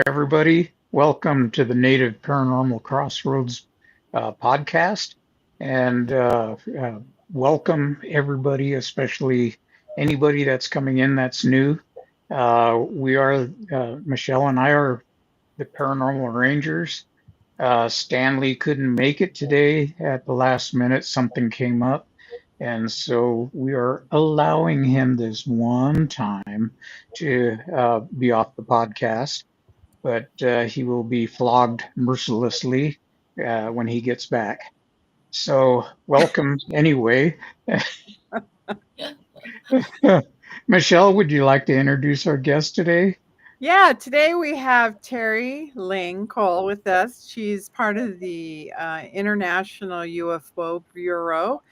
everybody. Welcome to the Native Paranormal Crossroads podcast. And welcome, everybody, especially anybody that's coming in that's new. Michelle and I are the Paranormal Rangers. Stanley couldn't make it today at the last minute, something came up. And so we are allowing him this one time to be off the podcast, but he will be flogged mercilessly when he gets back. So, welcome anyway. Michelle, would you like to introduce our guest today? Yeah, today we have Teri Lynge-Kohl with us. She's part of the International UFO Bureau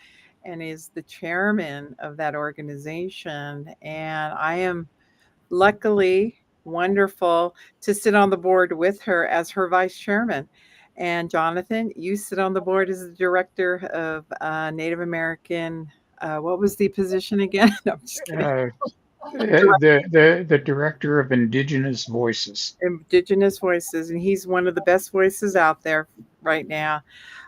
and is the chairman of that organization. And I am luckily wonderful to sit on the board with her as her vice chairman. And Jonathan, you sit on the board as the director of Native American. What was the position again? No, I'm just kidding. Uh, the director of Indigenous Voices. Indigenous voices, and he's one of the best voices out there right now.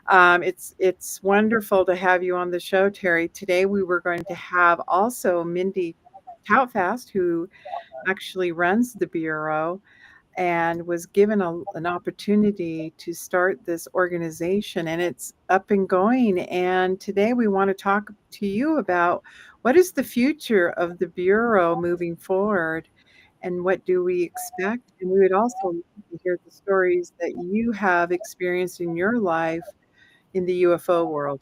It's wonderful to have you on the show, Teri. Today we were going to have also Mindy Tautfest, who actually runs the bureau and was given an opportunity to start this organization, and it's up and going. And today we want to talk to you about what is the future of the bureau moving forward, and what do we expect. And we would also like to hear the stories that you have experienced in your life in the UFO world.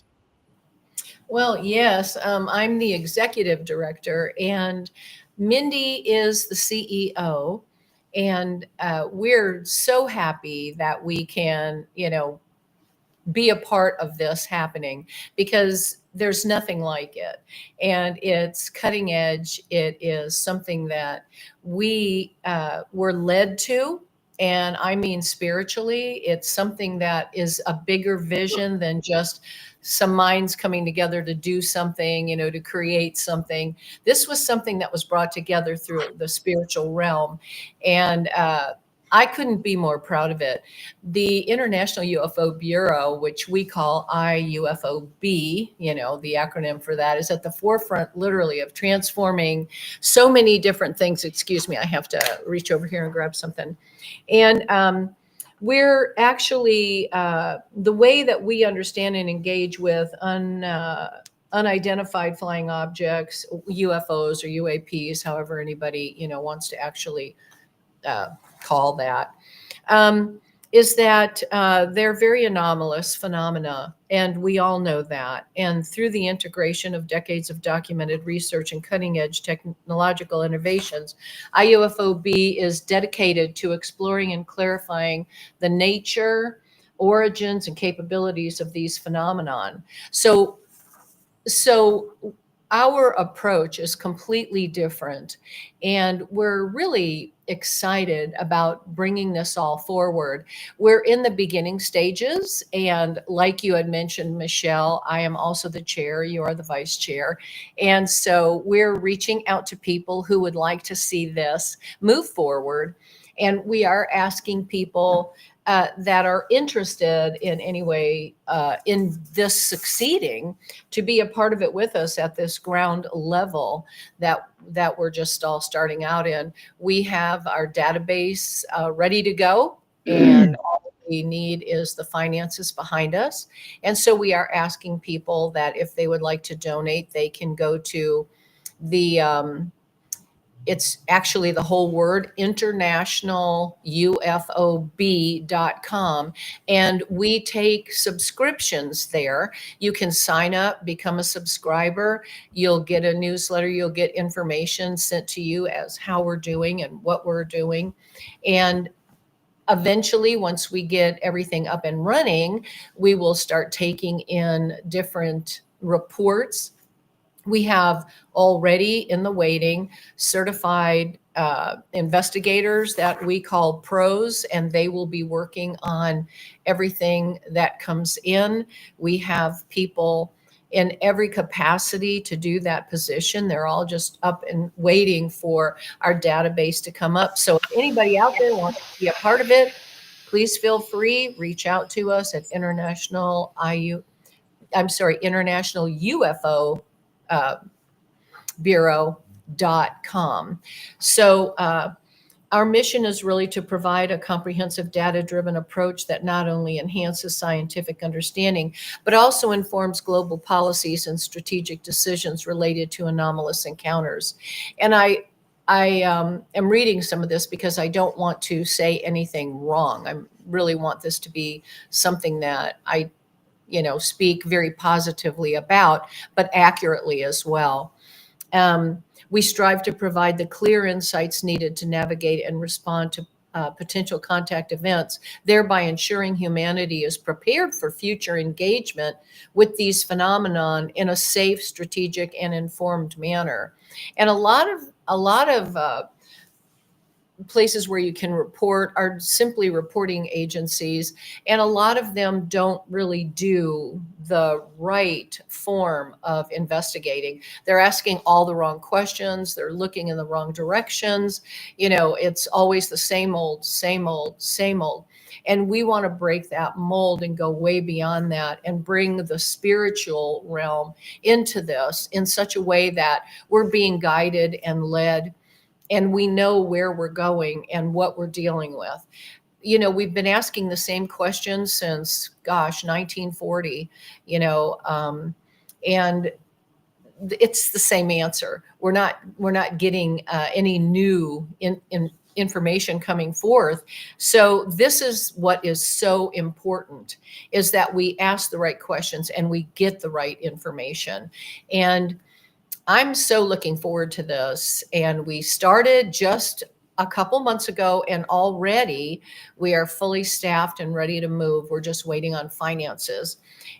Well, yes, I'm the executive director, and Mindy is the CEO. And we're so happy that we can, be a part of this happening because there's nothing like it. And it's cutting edge. It is something that we were led to. And I mean, spiritually, it's something that is a bigger vision than just some minds coming together to do something, to create something. This was something that was brought together through the spiritual realm. And I couldn't be more proud of it. The International UFO Bureau, which we call IUFOB, the acronym for that, is at the forefront literally of transforming so many different things. Excuse me, I have to reach over here and grab something. And we're actually, the way that we understand and engage with unidentified flying objects, UFOs or UAPs, however anybody, wants to actually call that, is that they're very anomalous phenomena, and we all know that. And through the integration of decades of documented research and cutting-edge technological innovations, IUFOB is dedicated to exploring and clarifying the nature, origins, and capabilities of these phenomenon. So our approach is completely different, and we're really excited about bringing this all forward. We're in the beginning stages, and like you had mentioned, Michelle, I am also the chair, you are the vice chair, and so we're reaching out to people who would like to see this move forward, and we are asking people that are interested in any way in this succeeding to be a part of it with us at this ground level that we're just all starting out in. We have our database ready to go, and all we need is the finances behind us. And so we are asking people that if they would like to donate, they can go to the it's actually the whole word, internationalUFOB.com. And we take subscriptions there. You can sign up, become a subscriber. You'll get a newsletter. You'll get information sent to you as how we're doing and what we're doing. And eventually, once we get everything up and running, we will start taking in different reports. We have already in the waiting certified investigators that we call pros, and they will be working on everything that comes in. We have people in every capacity to do that position. They're all just up and waiting for our database to come up. So if anybody out there wants to be a part of it, please feel free, reach out to us at International UFO Bureau.com. So our mission is really to provide a comprehensive data-driven approach that not only enhances scientific understanding, but also informs global policies and strategic decisions related to anomalous encounters. And I am reading some of this because I don't want to say anything wrong. I really want this to be something that I, speak very positively about, but accurately as well. We strive to provide the clear insights needed to navigate and respond to potential contact events, thereby ensuring humanity is prepared for future engagement with these phenomenon in a safe, strategic, and informed manner. And a lot of places where you can report are simply reporting agencies, and a lot of them don't really do the right form of investigating. They're asking all the wrong questions. They're looking in the wrong directions. It's always the same old, same old, same old. And we want to break that mold and go way beyond that and bring the spiritual realm into this in such a way that we're being guided and led, and we know where we're going and what we're dealing with. We've been asking the same questions since, 1940, and it's the same answer. We're not getting any new information coming forth. So this is what is so important, is that we ask the right questions and we get the right information. And I'm so looking forward to this. And we started just a couple months ago, and already we are fully staffed and ready to move. We're just waiting on finances.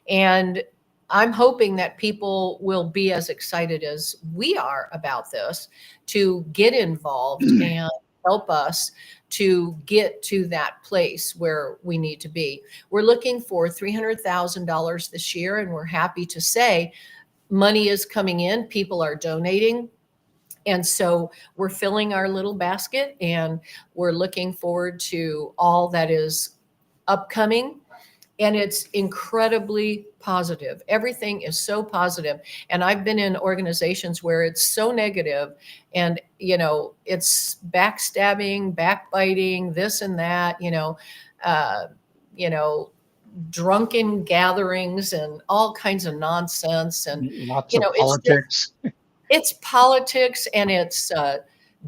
And I'm hoping that people will be as excited as we are about this to get involved and help us to get to that place where we need to be. We're looking for $300,000 this year, and we're happy to say money is coming in, people are donating. And so we're filling our little basket, and we're looking forward to all that is upcoming. And it's incredibly positive. Everything is so positive. And I've been in organizations where it's so negative, and, it's backstabbing, backbiting, this and that, drunken gatherings and all kinds of nonsense. And, lots of politics. It's politics, and it's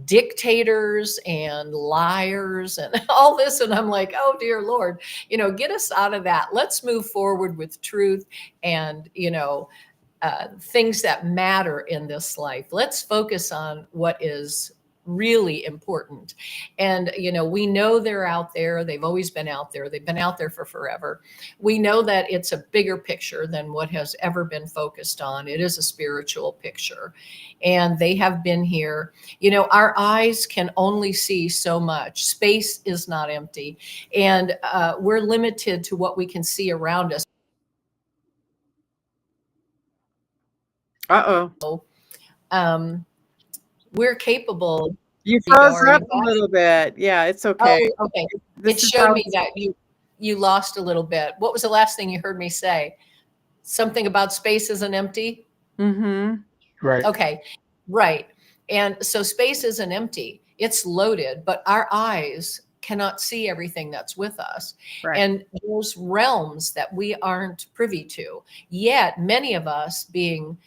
dictators and liars and all this. And I'm like, oh, dear Lord, get us out of that. Let's move forward with truth and, things that matter in this life. Let's focus on what is really important. And, we know they're out there. They've always been out there. They've been out there for forever. We know that it's a bigger picture than what has ever been focused on. It is a spiritual picture, and they have been here. Our eyes can only see so much. Space is not empty, and we're limited to what we can see around us. We're capable. You froze up a little bit. Yeah, it's okay. Oh, okay. It showed me that you lost a little bit. What was the last thing you heard me say? Something about space isn't empty? Mm-hmm. Right. Okay. Right. And so space isn't empty. It's loaded, but our eyes cannot see everything that's with us. Right. And those realms that we aren't privy to. Yet many of us being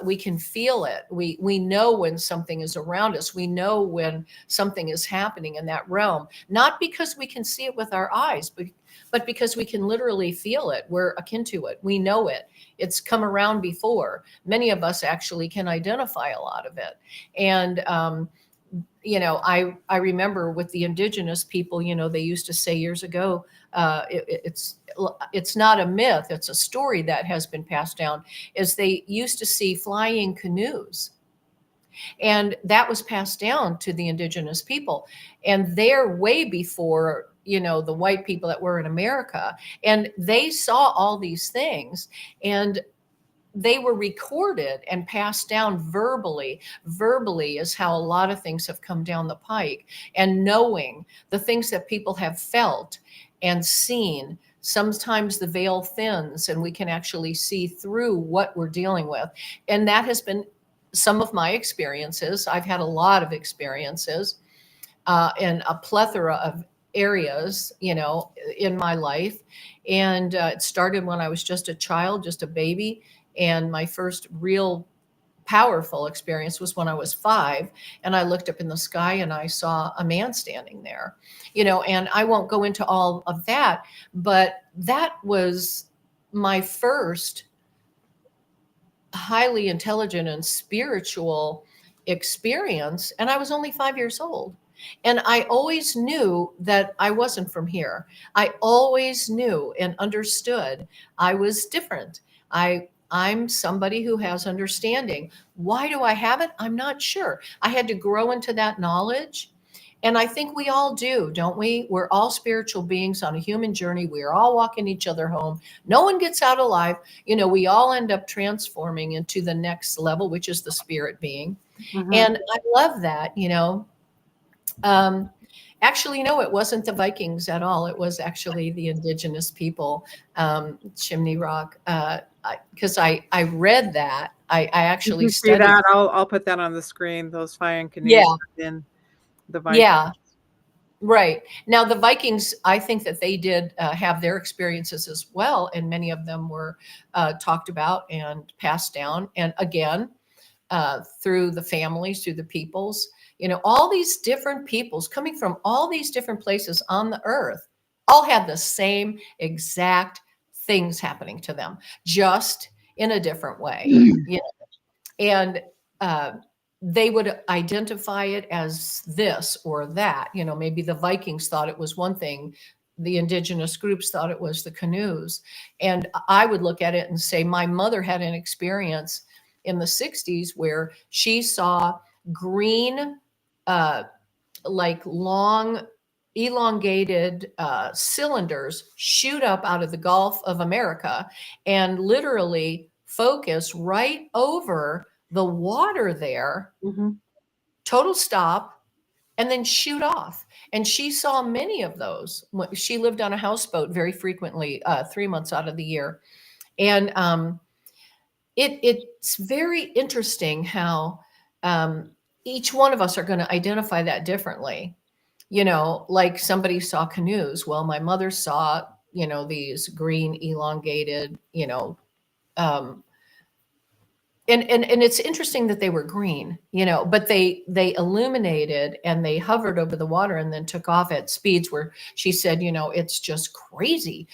we can feel it. We know when something is around us. We know when something is happening in that realm, not because we can see it with our eyes, but because we can literally feel it. We're akin to it. We know it. It's come around before. Many of us actually can identify a lot of it. And, I remember with the indigenous people, they used to say years ago, it's not a myth, it's a story that has been passed down, is they used to see flying canoes. And that was passed down to the indigenous people. And they're way before, the white people that were in America. And they saw all these things. And they were recorded and passed down verbally. Verbally is how a lot of things have come down the pike, and knowing the things that people have felt and seen. Sometimes the veil thins and we can actually see through what we're dealing with. And that has been some of my experiences. I've had a lot of experiences in a plethora of areas, in my life. And it started when I was just a child, just a baby. And my first real powerful experience was when I was 5, and I looked up in the sky and I saw a man standing there, and I won't go into all of that, but that was my first highly intelligent and spiritual experience. And I was only 5 years old. And I always knew that I wasn't from here. I always knew and understood I was different. I'm somebody who has understanding. Why do I have it? I'm not sure. I had to grow into that knowledge. And I think we all do, don't we? We're all spiritual beings on a human journey. We are all walking each other home. No one gets out alive. We all end up transforming into the next level, which is the spirit being. Mhm. And I love that, Actually, no, it wasn't the Vikings at all. It was actually the indigenous people, Chimney Rock. Because I read that. I You actually can see studied. that. I'll put that on the screen. Those flying canoes Yeah, have been the Vikings. yeah, right. Now, the Vikings, I think that they did have their experiences as well. And many of them were talked about and passed down. And again, through the families, through the peoples, all these different peoples coming from all these different places on the earth all had the same exact things happening to them, just in a different way. And they would identify it as this or that. Maybe the Vikings thought it was one thing, the indigenous groups thought it was the canoes. And I would look at it and say, my mother had an experience in the 60s where she saw green, like long, elongated cylinders shoot up out of the Gulf of America and literally focus right over the water there, Mhm. total stop, and then shoot off. And she saw many of those. She lived on a houseboat very frequently, 3 months out of the year. And it's very interesting how each one of us are going to identify that differently. Like somebody saw canoes. Well, my mother saw, these green elongated, um, and it's interesting that they were green, but they illuminated and they hovered over the water and then took off at speeds where she said, it's just crazy.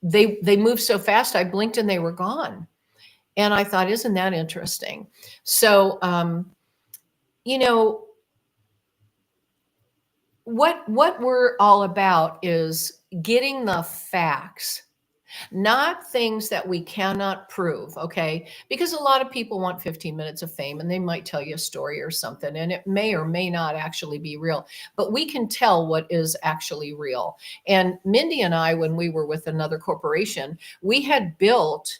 They moved so fast, I blinked and they were gone. And I thought, isn't that interesting? So, you know, what we're all about is getting the facts, not things that we cannot prove, okay? Because a lot of people want 15 minutes of fame and they might tell you a story or something, and it may or may not actually be real, but we can tell what is actually real. And Mindy and I, when we were with another corporation, we had built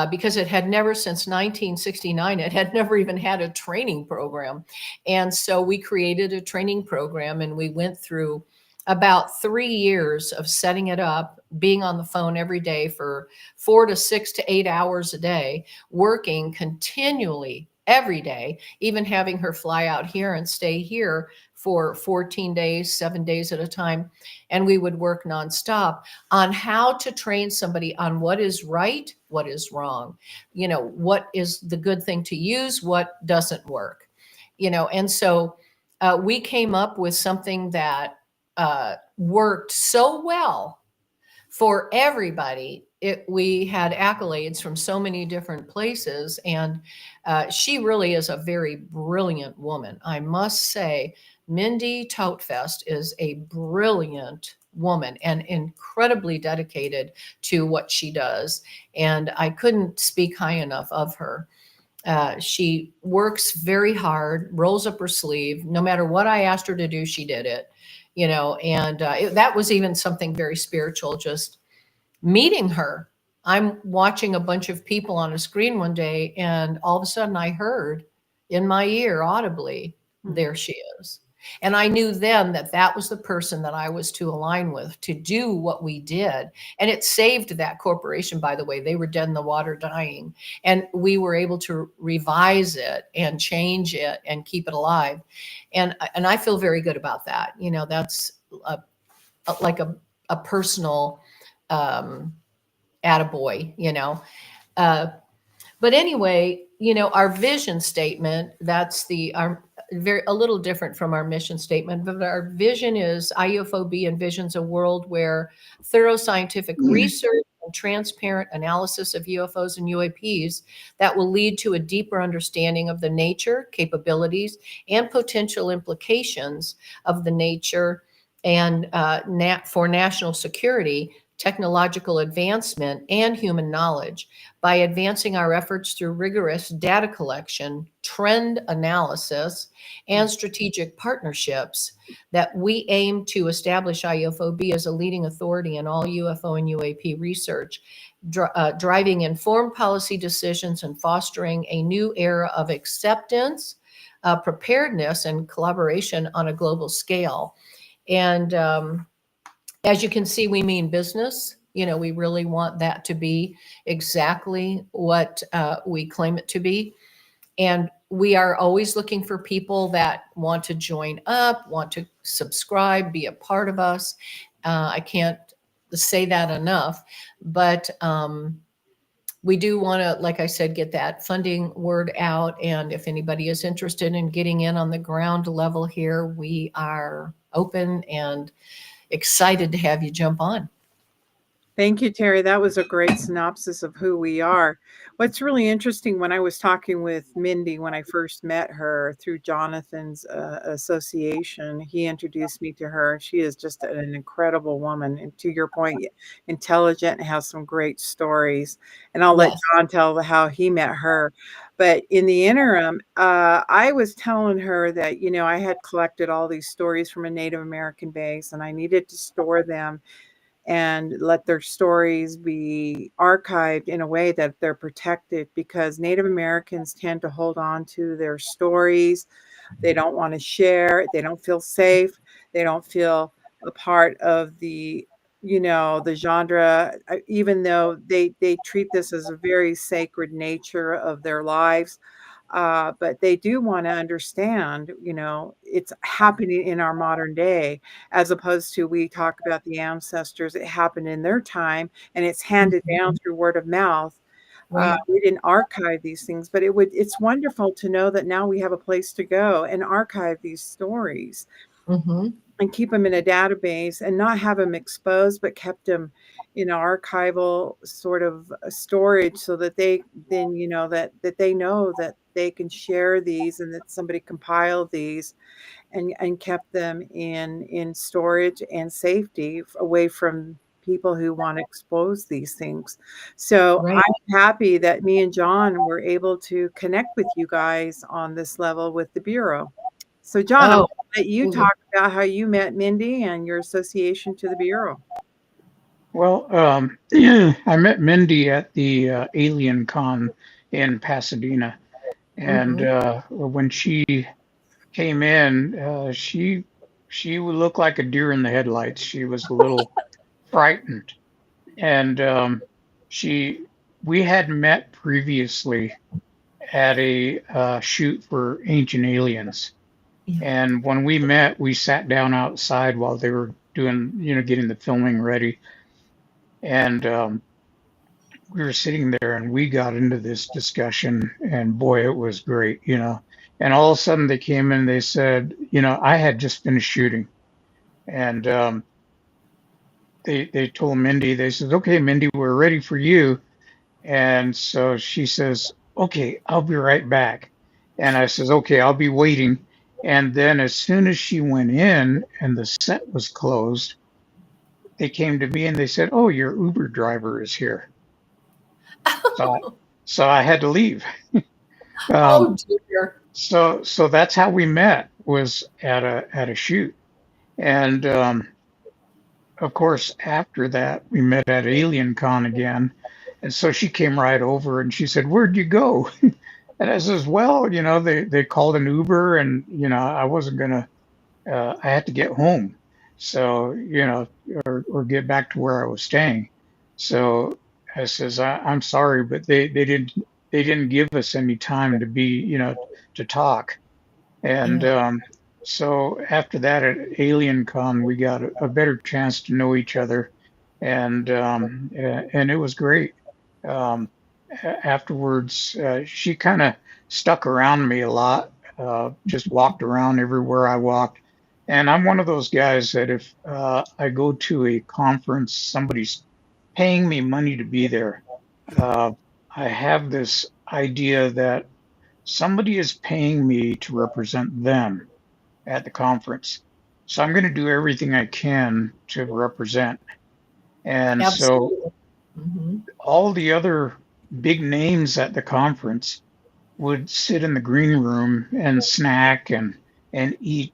because it had never, since 1969, it had never even had a training program. And so we created a training program and we went through about 3 years of setting it up, being on the phone every day for 4 to 6 to 8 hours a day, working continually every day, even having her fly out here and stay here for 14 days, 7 days at a time. And we would work nonstop on how to train somebody on what is right, what is wrong, what is the good thing to use, what doesn't work, and so we came up with something that worked so well for everybody. We had accolades from so many different places, and she really is a very brilliant woman. I must say, Mindy Tautfest is a brilliant woman and incredibly dedicated to what she does. And I couldn't speak high enough of her. She works very hard, rolls up her sleeve. No matter what I asked her to do, she did it. And that was even something very spiritual, just meeting her I'm watching a bunch of people on a screen one day, and all of a sudden I heard in my ear audibly, there she is. And I knew then that that was the person that I was to align with to do what we did. And it saved that corporation, by the way. They were dead in the water dying. And we were able to revise it and change it and keep it alive. And I feel very good about that. You know, that's like a personal attaboy, you know. But anyway, you know, our vision statement, that's our very a little different from our mission statement, but our vision is IUFOB envisions a world where thorough scientific research and transparent analysis of UFOs and UAPs that will lead to a deeper understanding of the nature, capabilities, and potential implications of the nature and for national security, technological advancement, and human knowledge. By advancing our efforts through rigorous data collection, trend analysis, and strategic partnerships, that we aim to establish IUFOB as a leading authority in all UFO and UAP research, driving informed policy decisions and fostering a new era of acceptance, preparedness, and collaboration on a global scale. And as you can see, we mean business. You know, we really want that to be exactly what we claim it to be. And we are always looking for people that want to join up, want to subscribe, be a part of us. I can't say that enough, but we do want to, like I said, get that funding word out. And if anybody is interested in getting in on the ground level here, we are open and excited to have you jump on. Thank you, Teri. That was a great synopsis of who we are. What's really interesting, when I was talking with Mindy when I first met her through Jonathan's association, he introduced me to her. She is just an incredible woman. And to your point, intelligent and has some great stories. And I'll let John tell how he met her. But in the interim, I was telling her that, you know, I had collected all these stories from a Native American base and I needed to store them and let their stories be archived in a way that they're protected, because Native Americans tend to hold on to their stories. They don't want to share. They don't feel safe. They don't feel a part of the, you know, the genre, even though they treat this as a very sacred nature of their lives. But they do want to understand, you know, it's happening in our modern day, as opposed to, we talk about the ancestors, it happened in their time and it's handed down through word of mouth. Right. We didn't archive these things, but it's wonderful to know that now we have a place to go and archive these stories and keep them in a database and not have them exposed, but kept them in archival sort of storage, so that they then, you know, that they know that they can share these and that somebody compiled these and kept them in storage and safety away from people who want to expose these things. So Right. I'm happy that me and John were able to connect with you guys on this level with the Bureau. So John, I'll let you talk about how you met Mindy and your association to the Bureau. Well, I met Mindy at the Alien Con in Pasadena, and when she came in, she would look like a deer in the headlights. She was a little frightened, and she we had met previously at a shoot for Ancient Aliens, and when we met, we sat down outside while they were doing, you know, getting the filming ready, and we were sitting there and we got into this discussion, and boy, it was great, you know. And all of a sudden they came in, they said, you know, I had just finished shooting, and they told Mindy, they said, okay, Mindy, we're ready for you. And so she says, okay, I'll be right back. And I says, okay, I'll be waiting. And then as soon as she went in and the set was closed, they came to me and they said, oh, your Uber driver is here. So I had to leave. Oh dear. So that's how we met, was at a shoot. And of course, after that, we met at Alien Con again. And so she came right over and she said, "Where'd you go?" And I says, "Well, they called an Uber and, I wasn't gonna, I had to get home. So, or get back to where I was staying." So I says, I'm sorry, but they didn't give us any time to be, to talk. And Yeah. so after that at Alien Con, we got a better chance to know each other, and it was great. Um, Afterwards, she kind of stuck around me a lot, just walked around everywhere I walked. And I'm one of those guys that if I go to a conference, somebody's paying me money to be there. Uh, I have this idea that somebody is paying me to represent them at the conference. So I'm going to do everything I can to represent. And so Absolutely. Hmm. all the other big names at the conference would sit in the green room and snack and eat,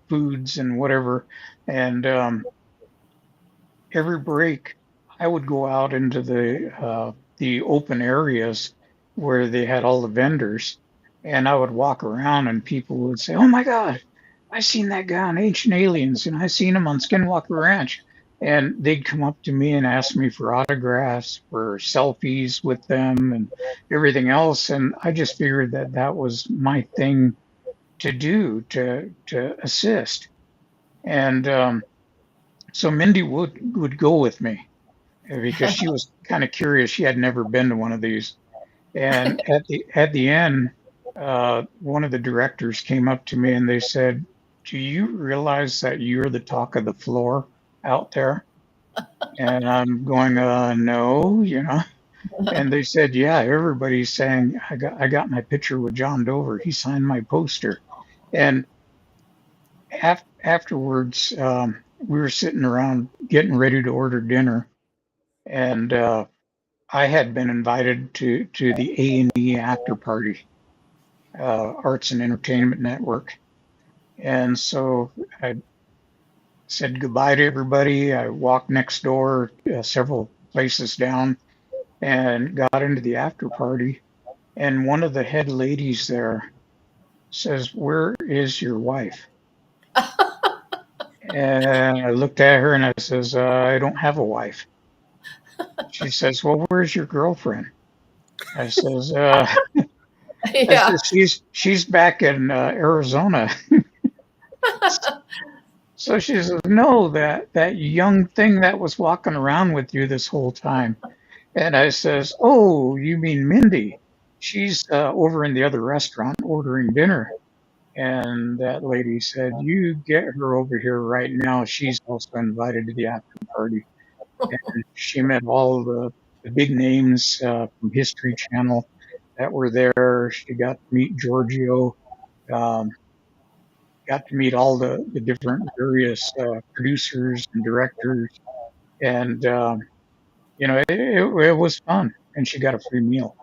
foods and whatever. And every break, I would go out into the open areas where they had all the vendors, and I would walk around, and people would say, "Oh my God, I seen that guy on Ancient Aliens, and I seen him on Skinwalker Ranch." And they'd come up to me and ask me for autographs, for selfies with them, and everything else. And I just figured that that was my thing to do to assist. And so Mindy would go with me because she was kind of curious. She had never been to one of these. And at the end, one of the directors came up to me and they said, "Do you realize that you're the talk of the floor out there?" And I'm going, no. And they said, "Yeah, everybody's saying I got my picture with John Dover. He signed my poster." And afterwards, we were sitting around getting ready to order dinner, and I had been invited to the A&E after party, Arts and Entertainment Network. And so I said goodbye to everybody. I walked next door, several places down, and got into the after party. And one of the head ladies there says, "Where is your wife?" And I looked at her and I says, "I don't have a wife." She says, "Well, where's your girlfriend?" I says, I Yeah. says she's back in Arizona. So she says, "No, that young thing that was walking around with you this whole time." And I says, "Oh, you mean Mindy? She's over in the other restaurant ordering dinner." And that lady said, "You get her over here right now. She's also invited to the after party." And she met all the big names from History Channel that were there. She got to meet Giorgio, um, got to meet all the different various producers and directors. And, it was fun. And she got a free meal.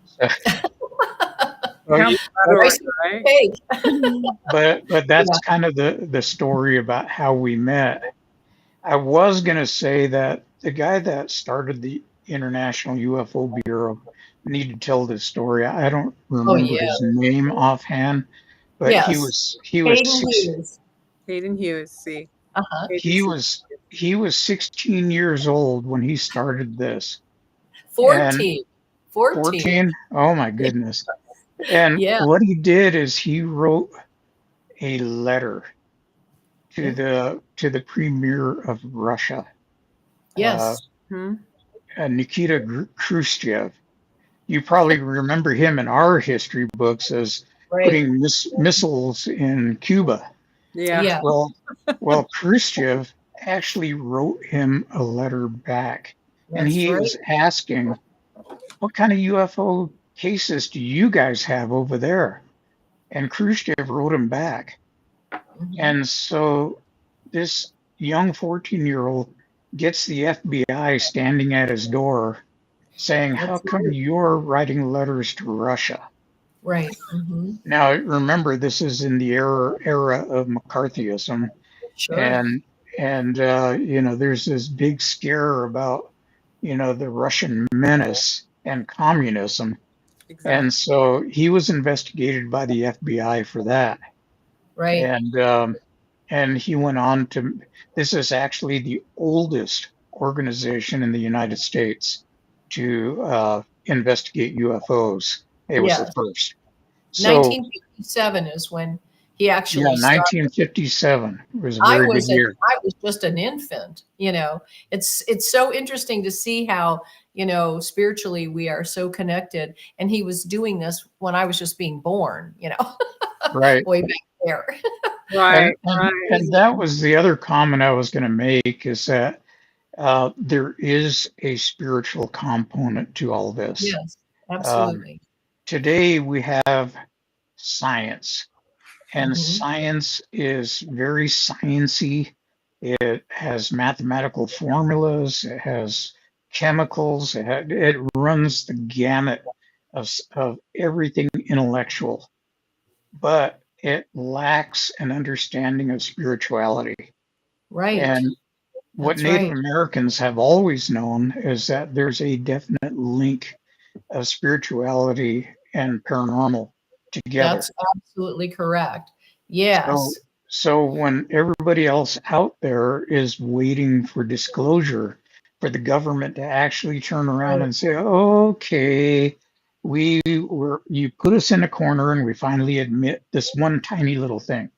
So, so, How flattering, Rice right? cake. but that's Yeah. kind of the story about how we met. I was going to say that the guy that started the International UFO Bureau need to tell this story. I don't Oh remember yeah. his name offhand, but he Yes. was he was Hayden six, Hewes. Hayden Hewes, see. Uh-huh. Hayden he C. was he was 16 years old when he started this, and 14. 14. 14. Oh my goodness! And Yeah. what he did is he wrote a letter to Yeah. the premier of Russia, uh, Yes. Hmm? Nikita Khrushchev. You probably remember him in our history books as Right. putting missiles in Cuba. Yeah. Yeah. Well, Khrushchev actually wrote him a letter back, and That's he right. was asking, "What kind of UFO cases do you guys have over there?" And Khrushchev wrote him back. Mhm. And so this young 14-year-old gets the FBI standing at his door saying, "How That's come right. you're writing letters to Russia?" Right. Hmm. Now, remember, this is in the era of McCarthyism, Sure. and there's this big scare about the Russian menace and communism. And Exactly. so he was investigated by the FBI for that. Right. And he went on to, this is actually the oldest organization in the United States to investigate UFOs. It was the Yes. first. So, 1957 is when he yeah, actually started. 1957 was a I very good was a year. I was just an infant, you know. It's so interesting to see how, spiritually we are so connected. And he was doing this when I was just being born, Right. way back there. And, Right, and, right. and that was the other comment I was going to make is that there is a spiritual component to all this. Yes, Um, absolutely. Today we have science, and Hmm. science is very sciency. It has mathematical formulas, it has chemicals, it runs the gamut of everything intellectual, but it lacks an understanding of spirituality. Right. And what That's Native right. Americans have always known is that there's a definite link of spirituality and paranormal together. That's absolutely correct. So, Yes. so when everybody else out there is waiting for disclosure, for the government to actually turn around Right. and say, okay, you put us in a corner and we finally admit this one tiny little thing.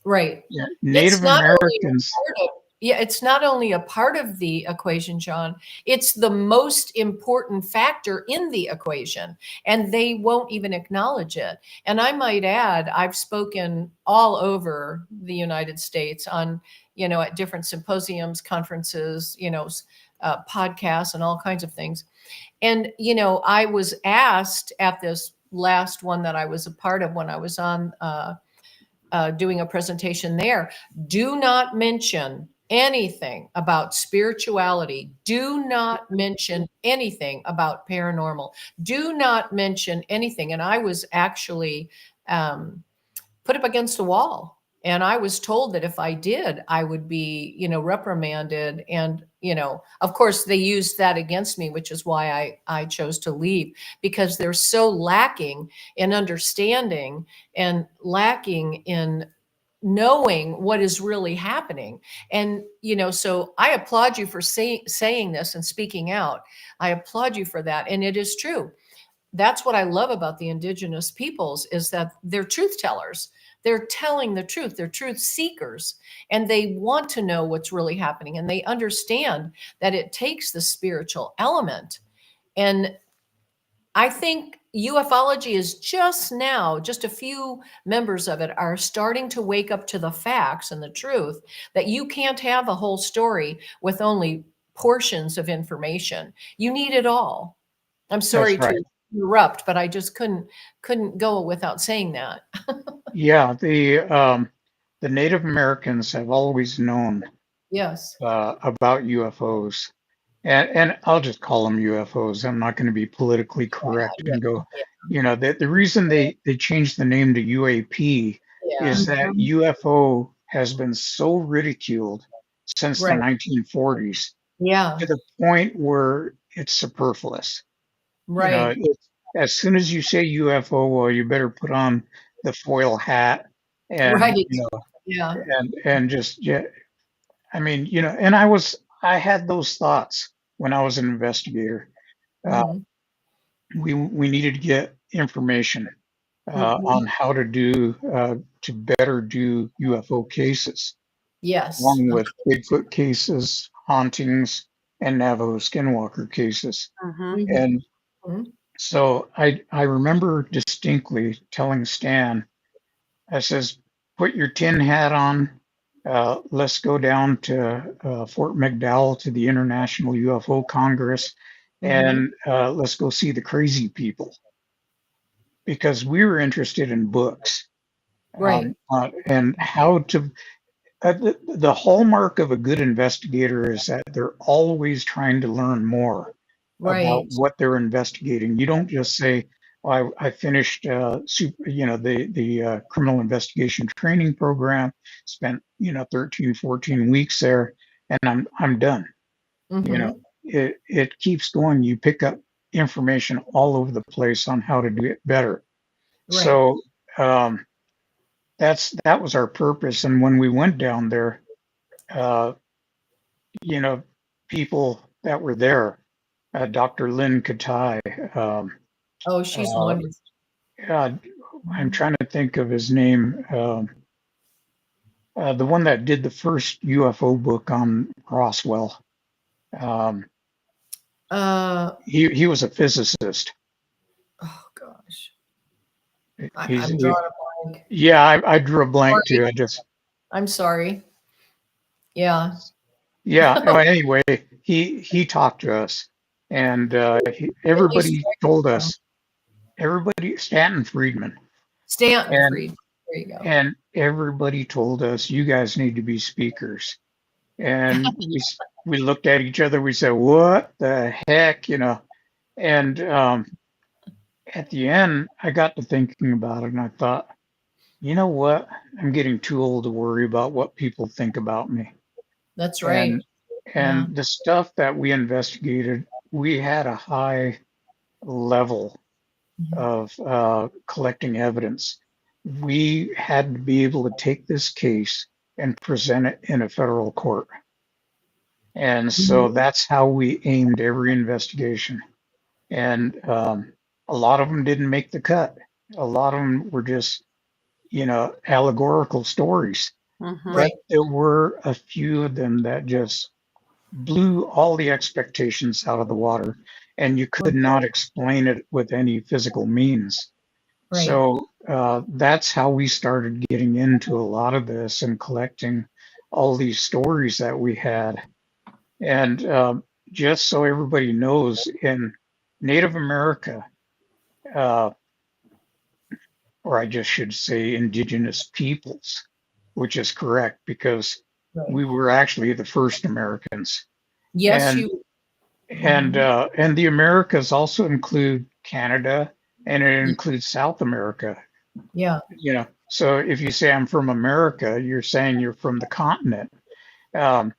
Right. Yeah, It's Native not only a Americans, part of yeah, it's not only a part of the equation, John. It's the most important factor in the equation, and they won't even acknowledge it. And I might add, I've spoken all over the United States on, at different symposiums, conferences, podcasts, and all kinds of things. And, I was asked at this last one that I was a part of when I was on doing a presentation there. Do not mention anything about spirituality. Do not mention anything about paranormal. Do not mention anything. And I was actually put up against the wall. And I was told that if I did, I would be, reprimanded. And, of course, they used that against me, which is why I chose to leave, because they're so lacking in understanding and lacking in knowing what is really happening. And, so I applaud you for saying this and speaking out. I applaud you for that. And it is true. That's what I love about the indigenous peoples is that they're truth tellers. They're telling the truth. They're truth seekers, and they want to know what's really happening. And they understand that it takes the spiritual element. And I think ufology is just now, just a few members of it are starting to wake up to the facts and the truth that you can't have a whole story with only portions of information. You need it all. I'm that's sorry right. to interrupt, but I just couldn't go without saying that. Yeah, the Native Americans have always known Yes. about UFOs. And I'll just call them UFOs. I'm not going to be politically correct Yeah. and go, Yeah. the reason they changed the name to UAP Yeah. is that Mhm. UFO has been so ridiculed since the Right. 1940s Yeah. to the point where it's superfluous. Right. As soon as you say UFO, well, you better put on the foil hat and, Right. Yeah. and just, yeah, I mean, and I had those thoughts when I was an investigator. Uh, Hmm. we needed to get information Hmm. on how to better do UFO cases, Yes. along with Bigfoot cases, hauntings, and Navajo Skinwalker cases. Mhm. And Hmm. so I remember distinctly telling Stan, I says, put your tin hat on. Let's go down to Fort McDowell to the International UFO Congress, Hmm. and let's go see the crazy people because we were interested in books Right. and how to. The hallmark of a good investigator is that they're always trying to learn more about Right. what they're investigating. You don't just say, "Oh, I finished, the criminal investigation training program, spent 13, 14 weeks there, and I'm done." You know, Hmm. it keeps going. You pick up information all over the place on how to do it better. Right. So um, that was our purpose. And when we went down there, uh, you know, people that were there, Dr. Lynge-Kohl, Oh, she's uh, wonderful. I'm trying to think of his name. The one that did the first UFO book on Roswell. Um, Uh, he was a physicist. oh gosh, He's I'm drawing a blank. yeah. I drew a blank too. Sorry. I'm sorry. Yeah. Yeah. Anyway, he talked to us, and Really everybody told strict. us. Everybody, Stanton Friedman, Stanton and Fried. There you go. and everybody told us, you guys need to be speakers. And we looked at each other. We said, what the heck, And at the end, I got to thinking about it, and I thought, you know what? I'm getting too old to worry about what people think about me. That's right. And Yeah. and the stuff that we investigated, we had a high level Mhm. of collecting evidence. We had to be able to take this case and present it in a federal court. And so Mhm. that's how we aimed every investigation. And a lot of them didn't make the cut. A lot of them were just, allegorical stories. Mm-hmm. But Right. there were a few of them that just blew all the expectations out of the water, and you could not explain it with any physical means. Right. So that's how we started getting into a lot of this and collecting all these stories that we had. And just so everybody knows, in Native America, uh, or I just should say indigenous peoples, which is correct because Right. we were actually the first Americans. Yes, And you. Mhm. and the Americas also include Canada and it includes South America. Yeah. So if you say I'm from America, you're saying you're from the continent. Um,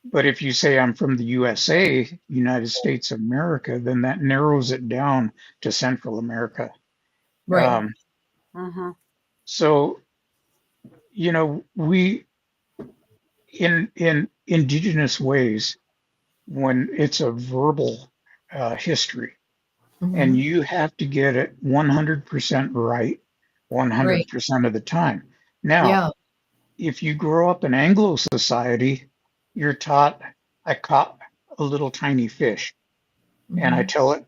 but if you say I'm from the USA, United States of America, then that narrows it down to Central America. Right. Um, Mm-hmm. so we in indigenous ways, when it's a verbal history, and Mhm. you have to get it 100% right Right. 100% of the time. Now, Yeah. if you grow up in Anglo society, you're taught, I caught a little tiny fish, and I Mhm.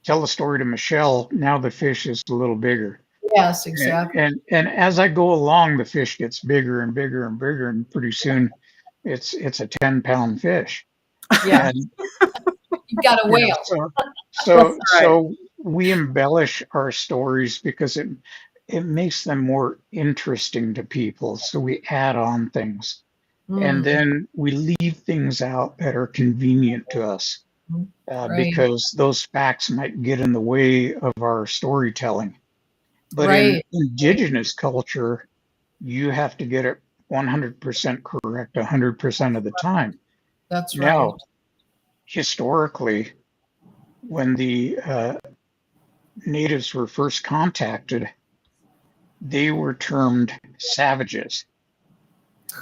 tell the story to Michelle. Now the fish is a little bigger, Yes, and exactly. and as I go along, the fish gets bigger and bigger and bigger, and pretty soon, it's a 10-pound fish, Yeah. and You've got a whale. so That's so right. so we embellish our stories because it makes them more interesting to people. So we add on things, and Mm. then we leave things out that are convenient to us Right. because those facts might get in the way of our storytelling. But in Right. Right. indigenous culture, you have to get it 100% correct 100% of the time. That's right. Now, historically, when the natives were first contacted, they were termed savages.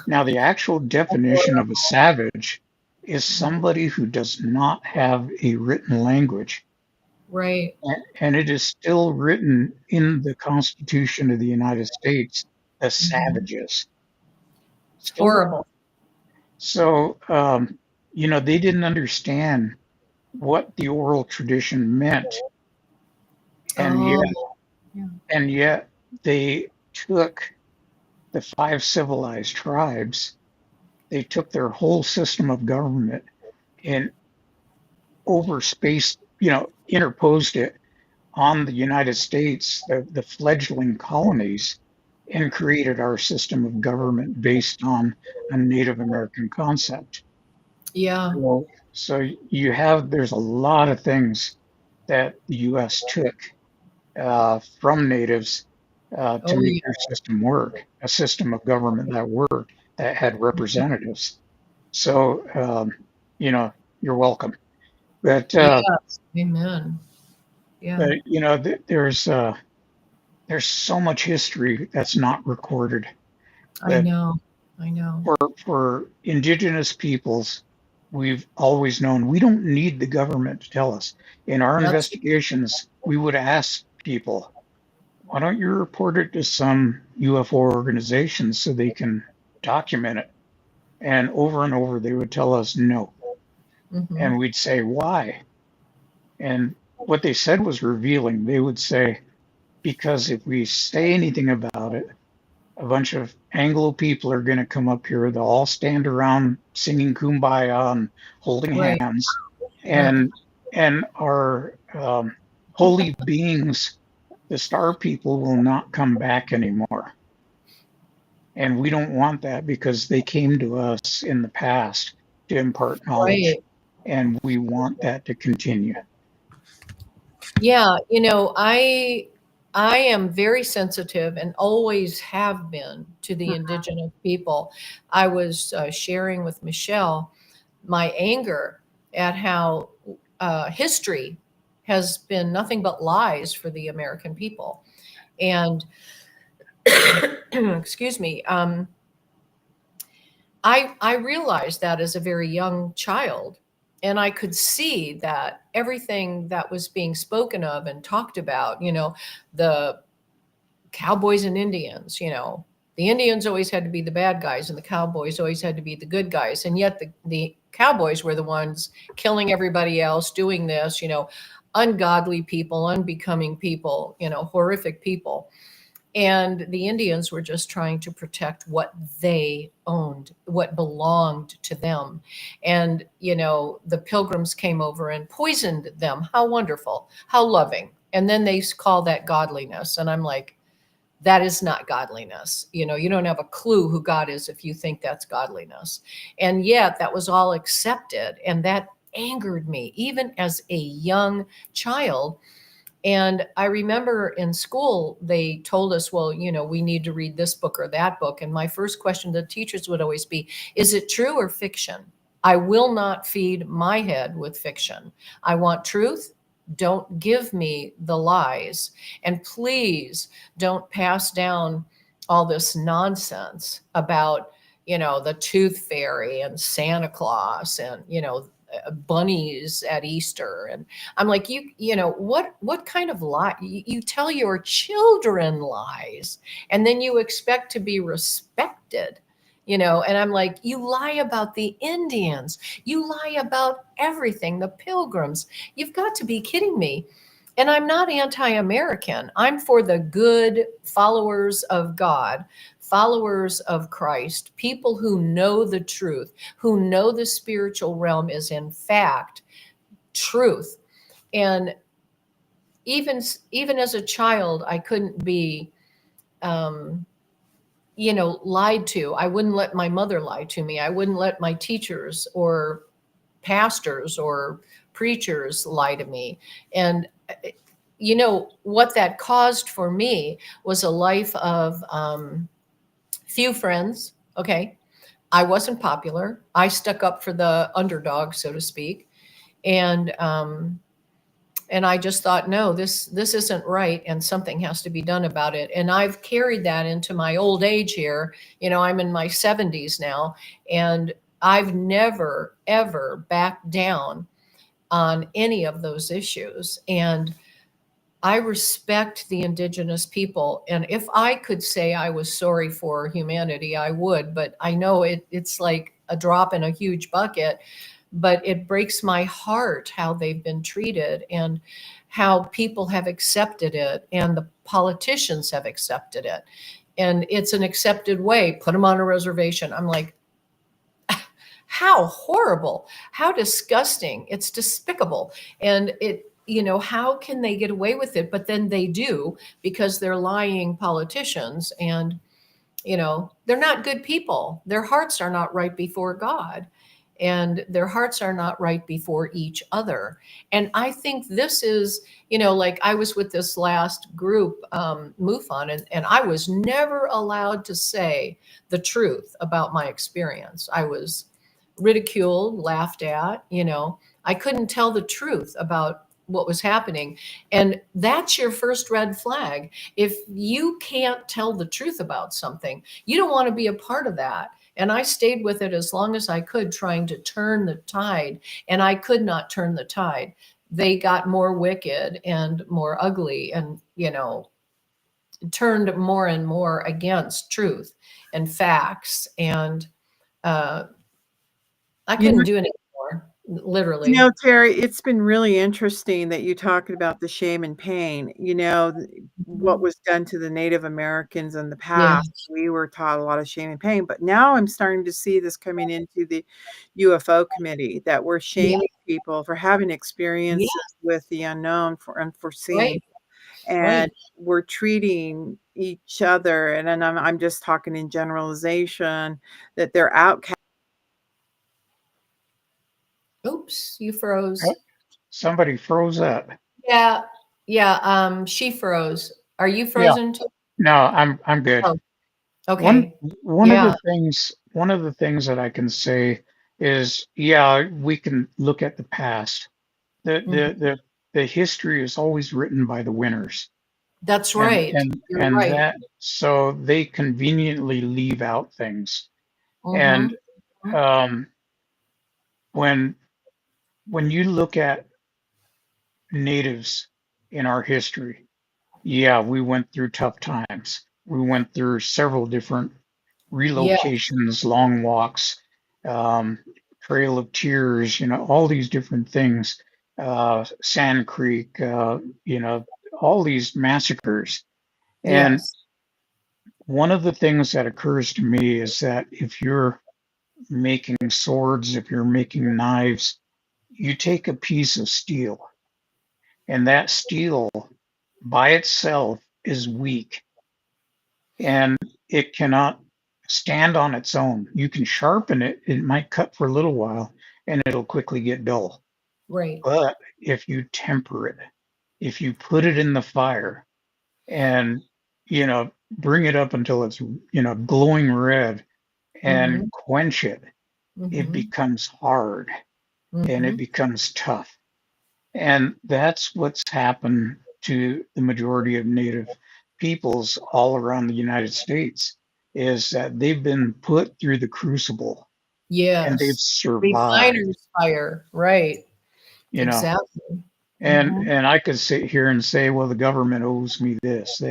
Now, the actual definition of a savage is somebody who does not have a written language. Right. And it is still written in the Constitution of the United States as Mhm. savages. Still there. Horrible. So, they didn't understand what the oral tradition meant. And Oh, yet, yeah. and yet they took the five civilized tribes, they took their whole system of government and overspaced, interposed it on the United States, the fledgling colonies, and created our system of government based on a Native American concept. Yeah. So there's a lot of things that the U.S. took from natives to Oh, make yeah. their system work, a system of government that worked, that had representatives. So, you're welcome. But Yes. Amen. Yeah. there's so much history that's not recorded. I That know. I know. for indigenous peoples, we've always known we don't need the government to tell us. In our That's investigations, we would ask people, why don't you report it to some UFO organizations so they can document it? And over, they would tell us no. mm-hmm. And we'd say, why? And what they said was revealing. They would say, because if we say anything about it, a bunch of Anglo people are going to come up here. They'll all stand around singing "Kumbaya" and holding Right. hands, Yeah. and our holy beings, the star people, will not come back anymore. And we don't want that because they came to us in the past to impart knowledge, Right. and we want that to continue. Yeah. I am very sensitive and always have been to the indigenous people. I was sharing with Michelle my anger at how history has been nothing but lies for the American people. And excuse me, I realized that as a very young child. And I could see that everything that was being spoken of and talked about, the cowboys and Indians, the Indians always had to be the bad guys and the cowboys always had to be the good guys. And yet the cowboys were the ones killing everybody else, doing this, ungodly people, unbecoming people, horrific people. And the Indians were just trying to protect what they owned, what belonged to them. And, the pilgrims came over and poisoned them. How wonderful, how loving. And then they call that godliness. And I'm like, that is not godliness. You don't have a clue who God is if you think that's godliness. And yet that was all accepted. And that angered me, even as a young child. And I remember in school, they told us, well, we need to read this book or that book. And my first question to the teachers would always be, is it true or fiction? I will not feed my head with fiction. I want truth. Don't give me the lies. And please don't pass down all this nonsense about, the tooth fairy and Santa Claus and, bunnies at Easter. And I'm like, what kind of lie? You tell your children lies and then you expect to be respected, and I'm like, you lie about the Indians. You lie about everything, the pilgrims. You've got to be kidding me. And I'm not anti-American. I'm for the good followers of God, followers of Christ, people who know the truth, who know the spiritual realm is in fact truth. And even as a child, I couldn't be, lied to. I wouldn't let my mother lie to me. I wouldn't let my teachers or pastors or preachers lie to me. And what that caused for me was a life of few friends. Okay. I wasn't popular. I stuck up for the underdog, so to speak. And I just thought, no, this isn't right, and something has to be done about it. And I've carried that into my old age here. I'm in my 70s now, and I've never ever backed down on any of those issues. And I respect the indigenous people. And if I could say I was sorry for humanity, I would, but I know it's like a drop in a huge bucket. But it breaks my heart how they've been treated and how people have accepted it and the politicians have accepted it. And it's an accepted way. Put them on a reservation. I'm like, how horrible, how disgusting. It's despicable. And how can they get away with it? But then they do, because they're lying politicians and, they're not good people. Their hearts are not right before God. And their hearts are not right before each other. And I think this is, like I was with this last group, MUFON, and I was never allowed to say the truth about my experience. I was ridiculed, laughed at, I couldn't tell the truth about what was happening. And that's your first red flag. If you can't tell the truth about something, you don't want to be a part of that. And I stayed with it as long as I could, trying to turn the tide. And I could not turn the tide. They got more wicked and more ugly and, turned more and more against truth and facts. And I You know, couldn't do it anymore, literally. Teri, it's been really interesting that you talked about the shame and pain. What was done to the Native Americans in the Yeah. past. We were taught a lot of shame and pain, but now I'm starting to see this coming into the UFO committee, that we're Yeah. shaming people for having Yeah. experiences with the unknown, for unforeseen, Right. and Right. we're treating each other, and then I'm just talking in generalization, that they're outcast. Oops, you Oh, froze. somebody froze up. Yeah. Yeah. She froze. Are you Yeah. frozen too? No, I'm good. Oh, One okay. one of Yeah. the things that I can say is, yeah, we can look at the past. The Mhm. the the the history is always written by the winners. That's And right. and You're and right. that so they conveniently leave out things. And Mm-hmm. um when when you look at natives in our history, yeah, we went through tough times. We went through several different Yeah. relocations, long walks, um, Trail of Tears, all these different things, Sand Creek, all these massacres. And Yes. one of the things that occurs to me is that if you're making swords, if you're making knives, you take a piece of steel, and that steel by itself is weak and it cannot stand on its own. You can sharpen it, it might cut for a little while, and it'll quickly get dull. Right. But if you temper it, if you put it in the fire and, bring it up until it's, glowing red Mm-hmm. and quench it, it Mm-hmm. becomes hard and it Mm-hmm. becomes tough. And that's what's happened to the majority of Native peoples all around the United States is that they've been put through the crucible and they've Yes. survived, Refiner's fire. Right. you know. Exactly. And Mm-hmm. and I could sit here and say, well, the government owes me this.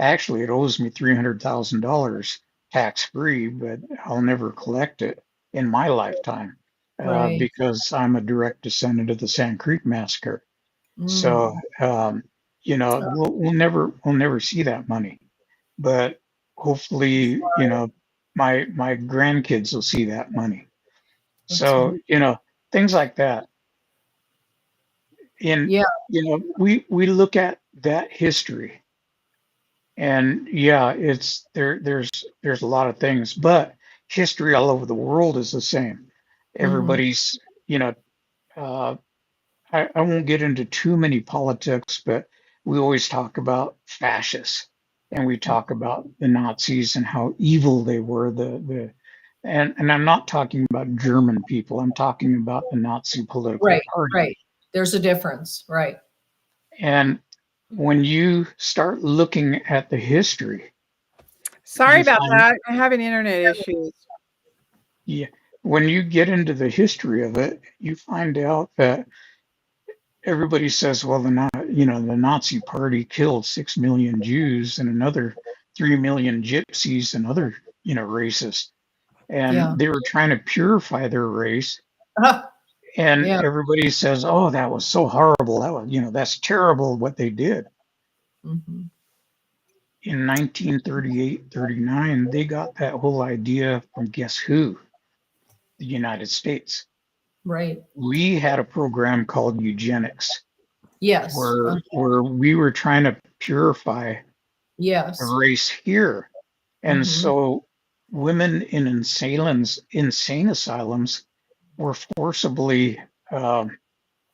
Actually, it owes me $300,000 tax free, but I'll never collect it in my lifetime Right. because I'm a direct descendant of the Sand Creek massacre. So, Mm. we'll never see that money, but hopefully, my grandkids will see that money. That's So, right. things like that. And, Yeah. we look at that history and yeah, there's a lot of things, but history all over the world is the same. Mm-hmm. Everybody's, you know, uh, I won't get into too many politics, but we always talk about fascists and we talk about the Nazis and how evil they were. And I'm not talking about German people. I'm talking about the Nazi political Right. party. Right. There's a difference. Right. And when you start looking at the history, Sorry you about find, that. I have an internet issue. yeah, when you get into the history of it, you find out that everybody says, well, the Nazi party killed 6 million Jews and another 3 million Gypsies and other, races, Yeah. and they were trying to purify their race. And Yeah. everybody says, oh, that was so horrible. That's terrible what they did. Mm-hmm. In 1938, 39, they got that whole idea from guess who? The United States. Right. We had a program called eugenics Yes. where we were trying to purify a Yes. race here. And Mm-hmm. so women in insane asylums were forcibly, um,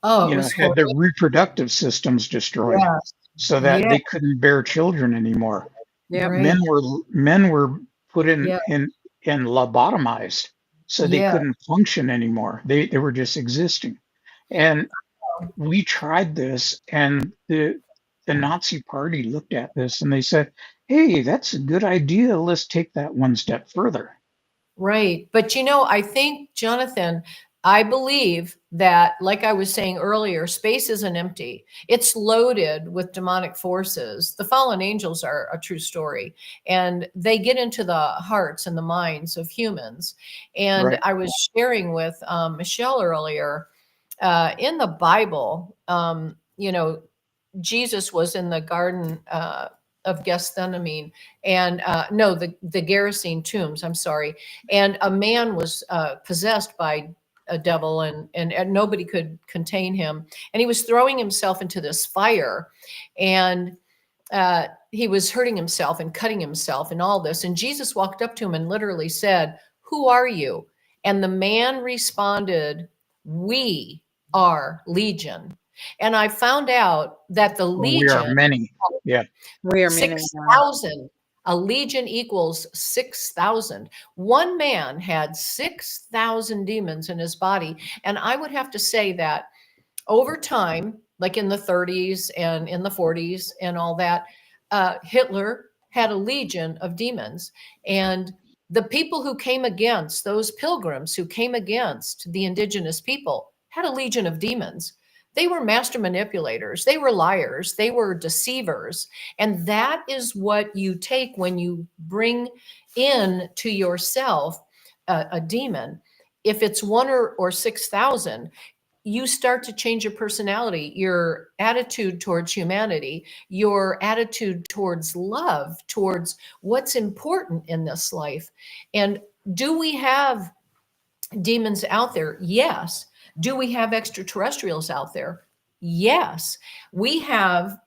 Oh, it was had their horrific. reproductive systems destroyed Yes. so that Yeah. they couldn't bear children anymore. Yep. Men Right. were men were put Yeah. in lobotomized so they Yeah. couldn't function anymore. They were just existing. And we tried this, and the Nazi Party looked at this and they said, "Hey, that's a good idea. Let's take that one step further." Right. But I think, Jonathan, I believe that, like I was saying earlier, space isn't empty. It's loaded with demonic forces. The fallen angels are a true story, and they get into the hearts and the minds of humans. And Right. I was sharing with Michelle earlier, in the Bible, Jesus was in the garden of Gethsemane, and no, the Gerasene tombs. I'm sorry, and a man was possessed by a devil, and nobody could contain him, and he was throwing himself into this fire, and he was hurting himself and cutting himself and all this, and Jesus walked up to him and literally said, "Who are you?" And the man responded, "We are Legion." And I found out that the Well, we are Legion, many. Yeah. We are meaning that. 6,000, a Legion equals 6,000. One man had 6,000 demons in his body. And I would have to say that over time, like in the 30s and in the 40s and all that, Hitler had a legion of demons. And the people who came against, those pilgrims who came against the indigenous people, had a legion of demons. They were master manipulators, they were liars, they were deceivers. And that is what you take when you bring in to yourself a demon. If it's one or 6,000, you start to change your personality, your attitude towards humanity, your attitude towards love, towards what's important in this life. And do we have demons out there? Yes. Do we have extraterrestrials out there? Yes. We have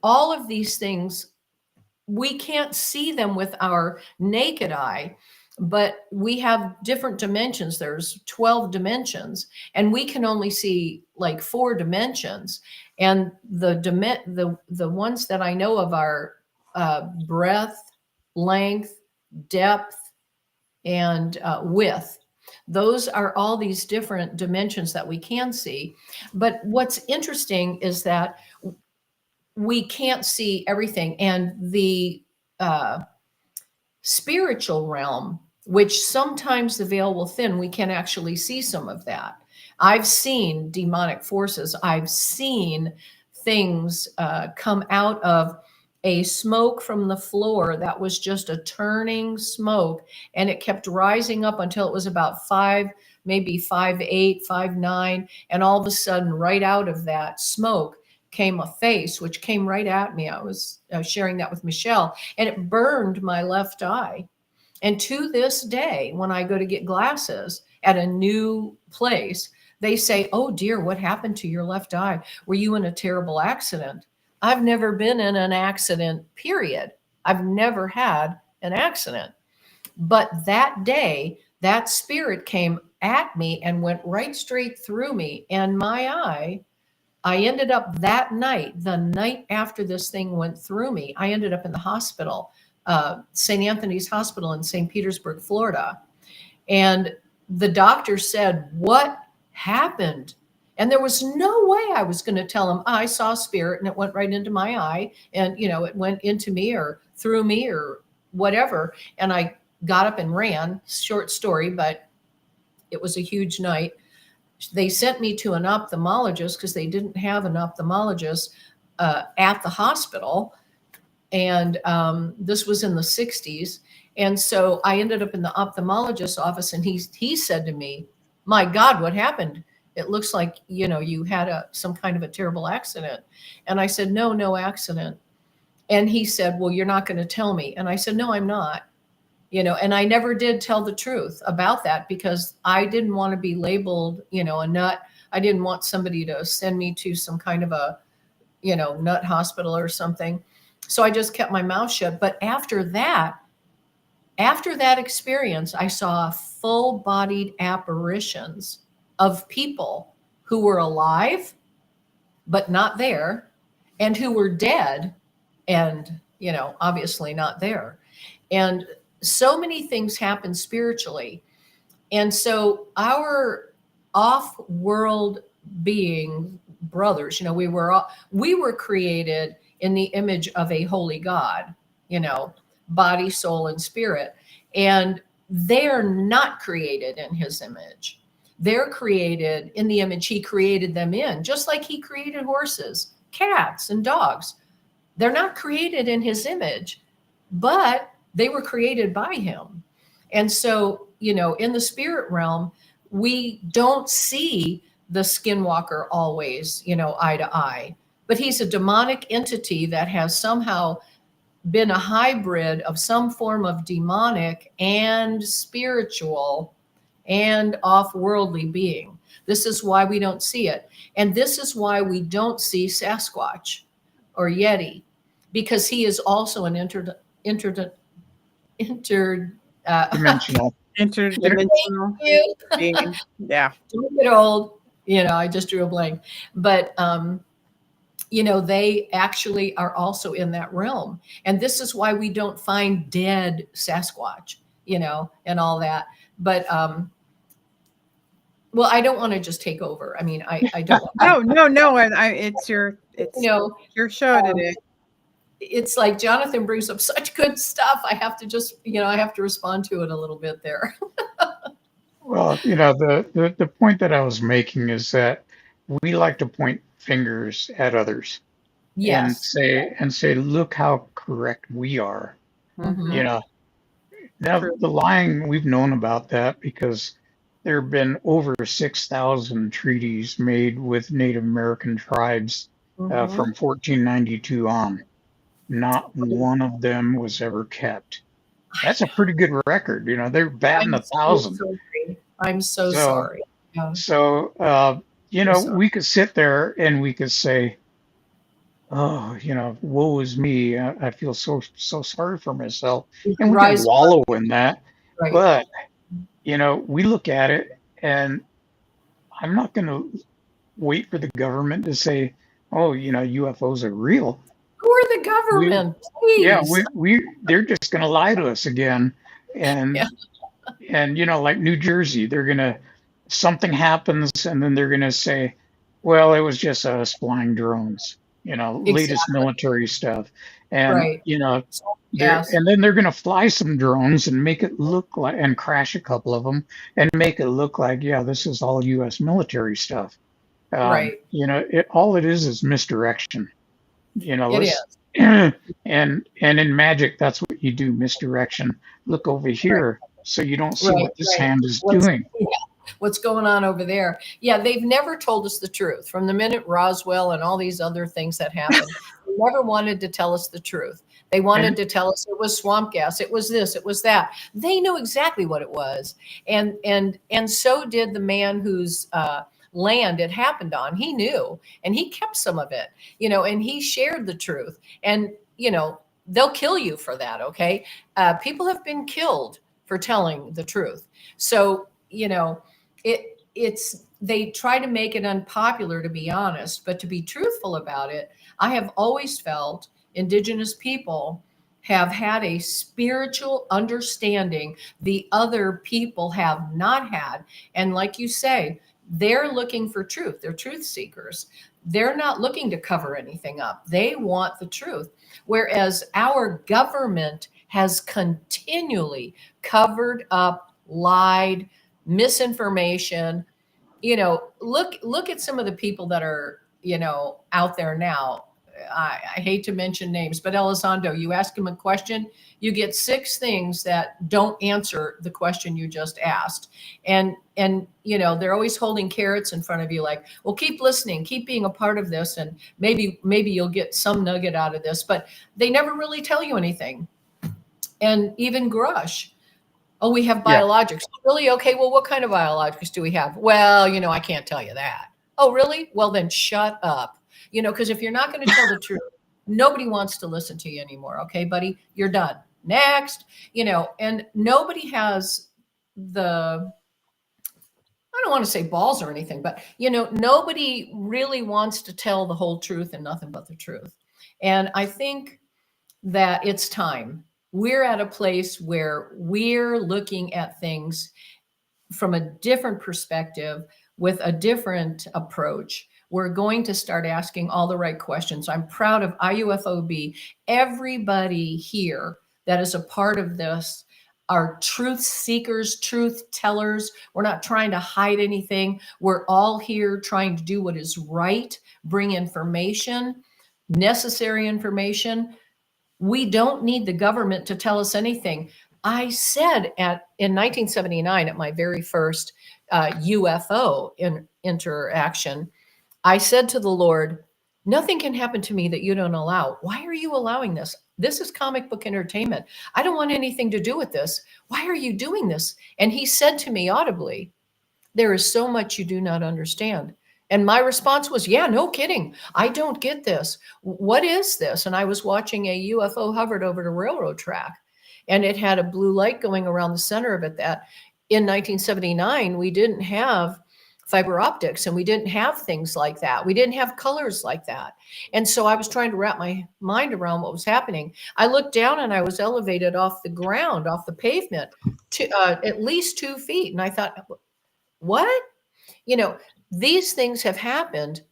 all of these things. We can't see them with our naked eye, but we have different dimensions. There's 12 dimensions, and we can only see like 4 dimensions. And the ones that I know of are breadth, length, depth, and width. Those are all these different dimensions that we can see. But what's interesting is that we can't see everything. And the spiritual realm, which sometimes the veil will thin, we can actually see some of that. I've seen demonic forces. I've seen things come out of a smoke from the floor that was just a turning smoke, and it kept rising up until it was about 5, maybe 5'8", 5'9", and all of a sudden, right out of that smoke came a face, which came right at me. I was sharing that with Michelle, and it burned my left eye. And to this day, when I go to get glasses at a new place, they say, "Oh dear, what happened to your left eye? Were you in a terrible accident?" I've never been in an accident, period. I've never had an accident. But that day, that spirit came at me and went right straight through me. And my eye, I ended up that night, the night after this thing went through me, I ended up in the hospital, St. Anthony's Hospital in St. Petersburg, Florida. And the doctor said, "What happened?" And there was no way I was going to tell him, "I saw a spirit and it went right into my eye, and it went into me or through me or whatever." And I got up and ran. Short story, but it was a huge night. They sent me to an ophthalmologist because they didn't have an ophthalmologist at the hospital. And this was in the 60s. And so I ended up in the ophthalmologist's office, and he said to me, "My God, what happened? It looks like, you had some kind of a terrible accident." And I said, "No accident." And he said, "Well, you're not going to tell me." And I said, "No, I'm not." And I never did tell the truth about that because I didn't want to be labeled, a nut. I didn't want somebody to send me to some kind of a, nut hospital or something. So I just kept my mouth shut. But after that experience, I saw full-bodied apparitions of people who were alive, but not there, and who were dead and, obviously not there. And so many things happen spiritually. And so off-world being brothers. We were created in the image of a holy God, body, soul, and spirit. And they're not created in his image. They're created in the image he created them in, just like he created horses, cats, and dogs. They're not created in his image, but they were created by him. And so, in the spirit realm, we don't see the skinwalker always, eye to eye, but he's a demonic entity that has somehow been a hybrid of some form of demonic and spiritual and off-worldly being. This is why we don't see it. And this is why we don't see Sasquatch or Yeti, because he is also an Dimensional. Interdimensional being. Yeah. Don't get old. I just drew a blank. But they actually are also in that realm. And this is why we don't find dead Sasquatch, and all that. But well, I don't want to just take over. I mean, I don't. No. It's your show today. It's like Jonathan brings up such good stuff. I have to just, I have to respond to it a little bit there. Well, the point that I was making is that we like to point fingers at others Yes. and say, look how correct we are. Mhm. Now True. the lying, we've known about that because there have been over 6,000 treaties made with Native American tribes Mhm. from 1492 on. Not one of them was ever kept. That's a pretty good record. They're batting 1,000. I'm so So, sorry. Yeah. so sorry. we could sit there and we could say, oh, woe is me. I feel so sorry for myself, and we can Rise up. wallow in that. Right. But we look at it, and I'm not going to wait for the government to say, oh, UFOs are real. Who are the government? Yeah, Please. they're just going to lie to us again, and Yeah. and like New Jersey, something happens, and then they're gonna say, well, it was just us flying drones, latest Exactly. military stuff, and Right. and then they're gonna fly some drones and make it look like, and crash a couple of them and make it look like, yeah, this is all U.S. military stuff. Right. All it is misdirection. It is. And in magic, that's what you do, misdirection. Look over here so you don't see what this hand is doing. What's going on over there? Yeah, they've never told us the truth. From the minute Roswell and all these other things that happened, they never wanted to tell us the truth. They wanted to tell us it was swamp gas, it was this, it was that. They knew exactly what it was, and so did the man whose land it happened on. He knew, and he kept some of it, and he shared the truth. And they'll kill you for that. Okay, people have been killed for telling the truth. So it's they try to make it unpopular, to be honest, but to be truthful about it, I have always felt Indigenous people have had a spiritual understanding the other people have not had. And like you say, they're looking for truth. They're truth seekers. They're not looking to cover anything up. They want the truth. Whereas our government has continually covered up, lied, misinformation. Look at some of the people that are, out there now. I hate to mention names, but Elizondo, you ask him a question, you get 6 things that don't answer the question you just asked. And they're always holding carrots in front of you like, well, keep listening, keep being a part of this, and maybe you'll get some nugget out of this. But they never really tell you anything. And even Grush, oh, we have biologics. Yeah. Really? Okay, well, what kind of biologics do we have? Well, I can't tell you that. Oh, really? Well, then shut up. Because if you're not going to tell the truth, nobody wants to listen to you anymore. Okay, buddy, you're done. Next, and nobody has I don't want to say balls or anything, but, nobody really wants to tell the whole truth and nothing but the truth. And I think that it's time. We're at a place where we're looking at things from a different perspective. with a different approach. We're going to start asking all the right questions. I'm proud of IUFOB. Everybody here that is a part of this are truth seekers, truth tellers. We're not trying to hide anything. We're all here trying to do what is right, bring information, necessary information. We don't need the government to tell us anything. I said in 1979 at my very first UFO interaction, I said to the Lord, nothing can happen to me that you don't allow. Why are you allowing this? This is comic book entertainment. I don't want anything to do with this. Why are you doing this? And he said to me audibly, there is so much you do not understand. And my response was, yeah, no kidding. I don't get this. What is this? And I was watching a UFO hovered over the railroad track, and it had a blue light going around the center of it. That in 1979, we didn't have fiber optics and we didn't have things like that. We didn't have colors like that. And so I was trying to wrap my mind around what was happening. I looked down and I was elevated off the ground, off the pavement, to at least 2 feet. And I thought, what? You know, these things have happened.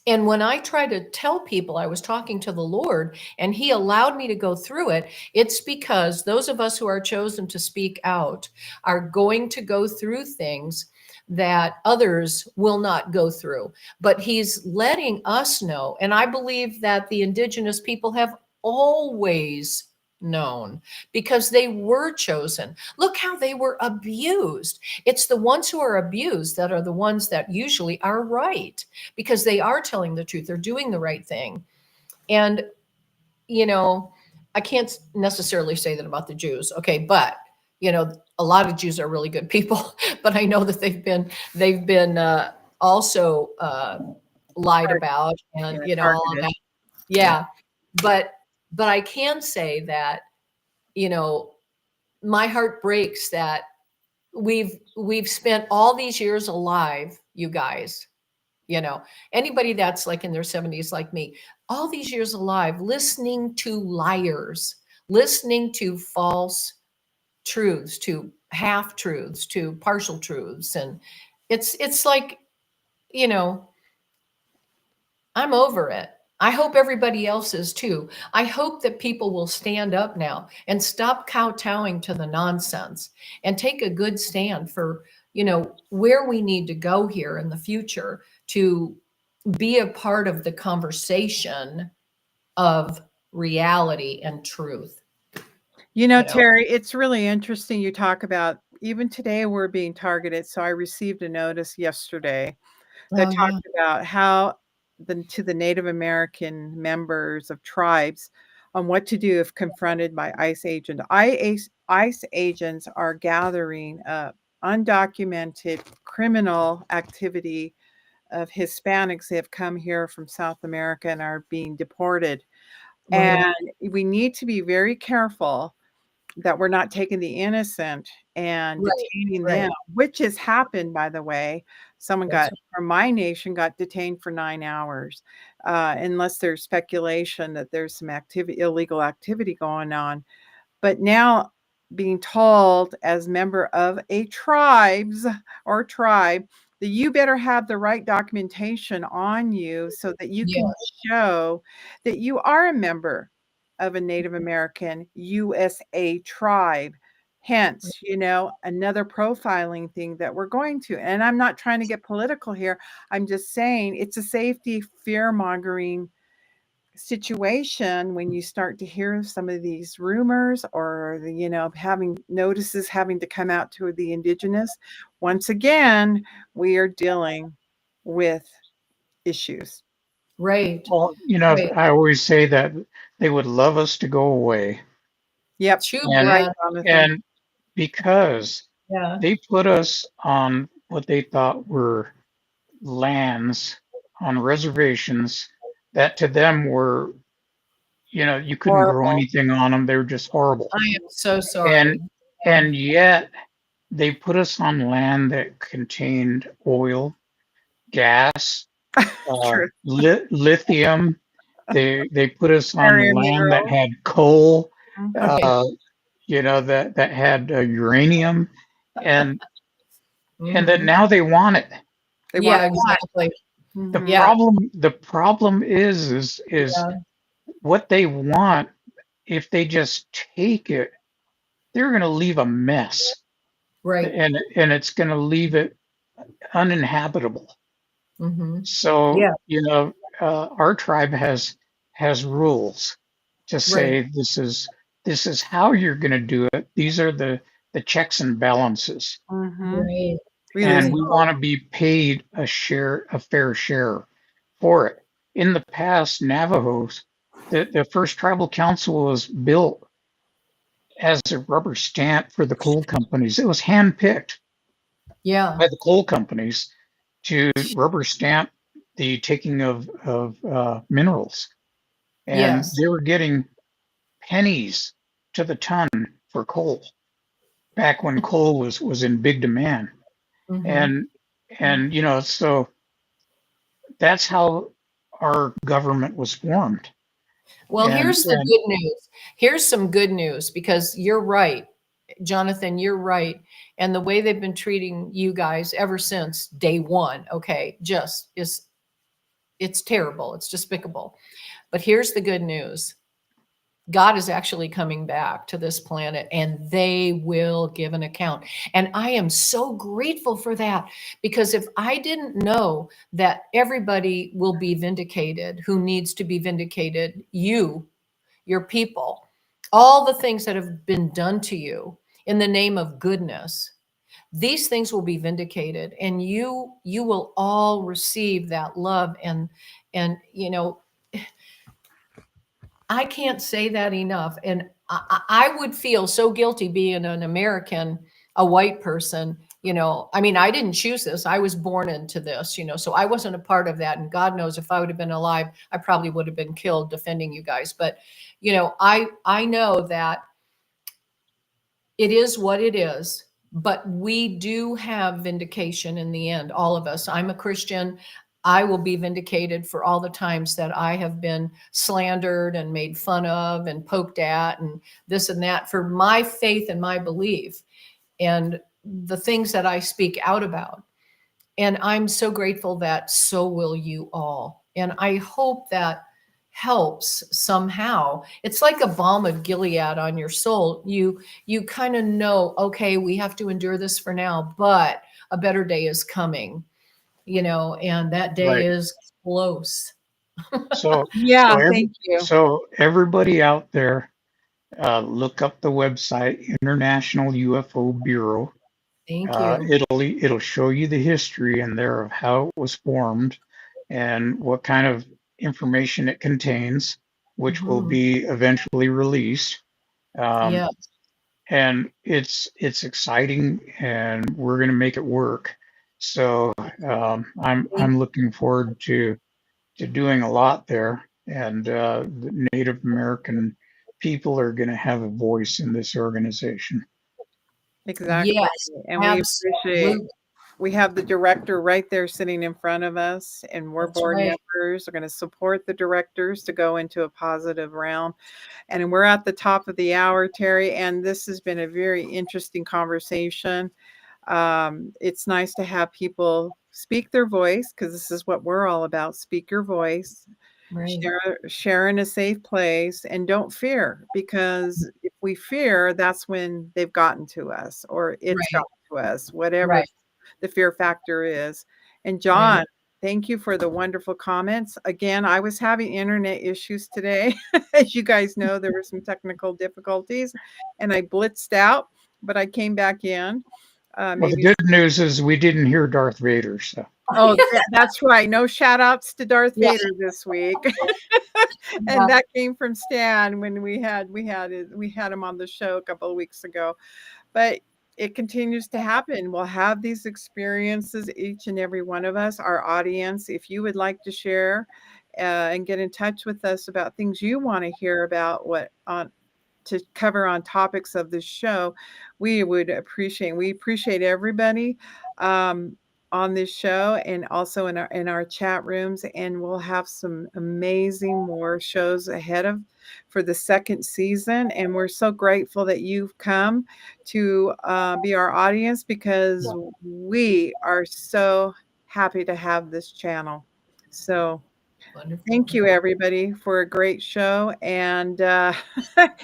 And when I try to tell people I was talking to the Lord and he allowed me to go through it, it's because those of us who are chosen to speak out are going to go through things that others will not go through. But he's letting us know. And I believe that the indigenous people have always known because they were chosen. Look how they were abused. It's the ones who are abused that are the ones that usually are right because they are telling the truth. They're doing the right thing. And, you know, I can't necessarily say that about the Jews. Okay. But, you know, a lot of Jews are really good people, but I know that they've been also lied about and, you know, all of that. Yeah. But I can say that, you know, my heart breaks that we've spent all these years alive, you guys, you know, anybody that's like in their 70s like me, all these years alive, listening to liars, listening to false truths, to half truths, to partial truths. And it's like, you know, I'm over it. I hope everybody else is too. I hope that people will stand up now and stop kowtowing to the nonsense and take a good stand for, you know, where we need to go here in the future to be a part of the conversation of reality and truth. You know, Teri, it's really interesting you talk about even today we're being targeted. So I received a notice yesterday that talked about how to the Native American members of tribes on what to do if confronted by ICE agents. ICE agents are gathering undocumented criminal activity of Hispanics that have come here from South America and are being deported. Right. And we need to be very careful that we're not taking the innocent and detaining them, which has happened, by the way. Someone from my nation got detained for 9 hours, unless there's speculation that there's some illegal activity going on. But now being told as member of a tribe that you better have the right documentation on you so that you can show that you are a member of a Native American USA tribe. Hence, you know, another profiling thing that we're going to. And I'm not trying to get political here. I'm just saying it's a safety fear-mongering situation when you start to hear some of these rumors or the, you know, having notices having to come out to the indigenous. Once again, we are dealing with issues. Right. Well, you know, I always say that they would love us to go away. Yep. And because they put us on what they thought were lands on reservations that to them were, you know, you couldn't grow anything on them. They were just horrible. I am so sorry. And yet they put us on land that contained oil, gas, lithium. They put us on land that had coal, you know, that had uranium, and that now they want it. They want Yeah, what? exactly. The Mhm. Yeah, problem is yeah, what they want. If they just take it, they're going to leave a mess, right. and it's going to leave it uninhabitable. Hmm. So, Yeah, our tribe has rules to right, say this is how you're going to do it. These are the checks and balances, Mhm. right, We and right. we want to be paid a fair share for it. In the past, Navajos, the first tribal council was built as a rubber stamp for the coal companies. It was handpicked Yeah, by the coal companies to rubber stamp the taking of minerals, and yes. they were getting pennies to the ton for coal back when coal was in big demand. Hmm. And so that's how our government was formed. Well, And here's the good news. Here's some good news because you're right, Jonathan, you're right. And the way they've been treating you guys ever since day one, okay, just is it's terrible. It's despicable. But here's the good news. God is actually coming back to this planet and they will give an account. And I am so grateful for that because if I didn't know that everybody will be vindicated who needs to be vindicated, your people, all the things that have been done to you in the name of goodness, these things will be vindicated and you will all receive that love and I can't say that enough. And I would feel so guilty being an American, a white person. I mean, I didn't choose this. I was born into this, so I wasn't a part of that. And God knows if I would have been alive, I probably would have been killed defending you guys. But, I know that it is what it is, but we do have vindication in the end, all of us. I'm a Christian. I will be vindicated for all the times that I have been slandered and made fun of and poked at and this and that for my faith and my belief and the things that I speak out about. And I'm so grateful that so will you all. And I hope that helps somehow. It's like a balm of Gilead on your soul. You kind of know, okay, we have to endure this for now, but a better day is coming, and that day right. is close. So Yeah, thank you. everybody out there, look up the website International UFO Bureau. Thank you. It'll show you the history in there of how it was formed and what kind of information it contains, which will Mhm. be eventually released. Um, Yeah. and it's exciting, and we're going to make it work. So I'm looking forward to doing a lot there, and the Native American people are going to have a voice in this organization. Exactly. Yes, And absolutely. we have the director right there sitting in front of us, and we're That's board right. members are going to support the directors to go into a positive realm. And we're at the top of the hour, Teri, and this has been a very interesting conversation. It's nice to have people speak their voice because this is what we're all about. Speak your voice, Right. share in a safe place, and don't fear, because if we fear, that's when they've gotten to us or it's Right. gotten to us, whatever Right. the fear factor is. And Right. John, thank you for the wonderful comments. Again, I was having internet issues today. As you guys know, there were some technical difficulties and I blitzed out, but I came back in. Well, the Maybe. good news is we didn't hear Darth Vader, so Oh, that's right. No shout outs to Darth Yeah. Vader this week. And Yeah. that came from Stan when we had him on the show a couple of weeks ago. But it continues to happen. We'll have these experiences, each and every one of us, our audience. If you would like to share and get in touch with us about things you want to hear about, what on to cover on topics of this show, we appreciate everybody on this show and also in our chat rooms, and we'll have some amazing more shows ahead of for the second season. And we're so grateful that you've come to be our audience because we are so happy to have this channel. So Wonderful. thank you, everybody, for a great show. And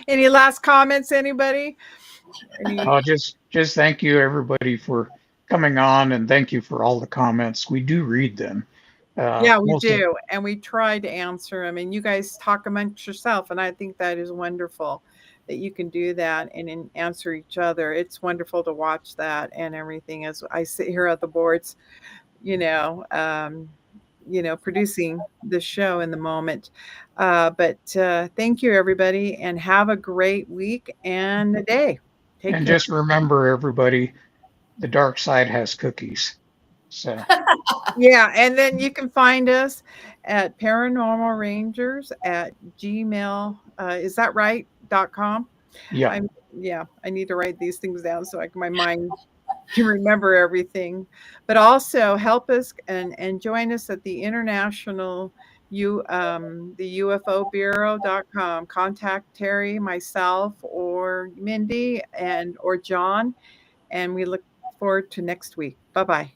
any last comments, anybody? Just thank you everybody for coming on, and thank you for all the comments. We do read them. Yeah, we Most of do. And we try to answer them. And you guys talk amongst yourself. And I think that is wonderful that you can do that and answer each other. It's wonderful to watch that and everything as I sit here at the boards, producing the show in the moment. But thank you, everybody, and have a great week and a day. Take and care. just remember, everybody, the dark side has cookies. So Yeah, and then you can find us at Paranormal Rangers at gmail. Is that right? .com. yeah, I need to write these things down so my mind can remember everything. But also help us and join us at the international the UFObureau.com. Contact Teri, myself, or Mindy or John, and we look forward to next week. Bye-bye.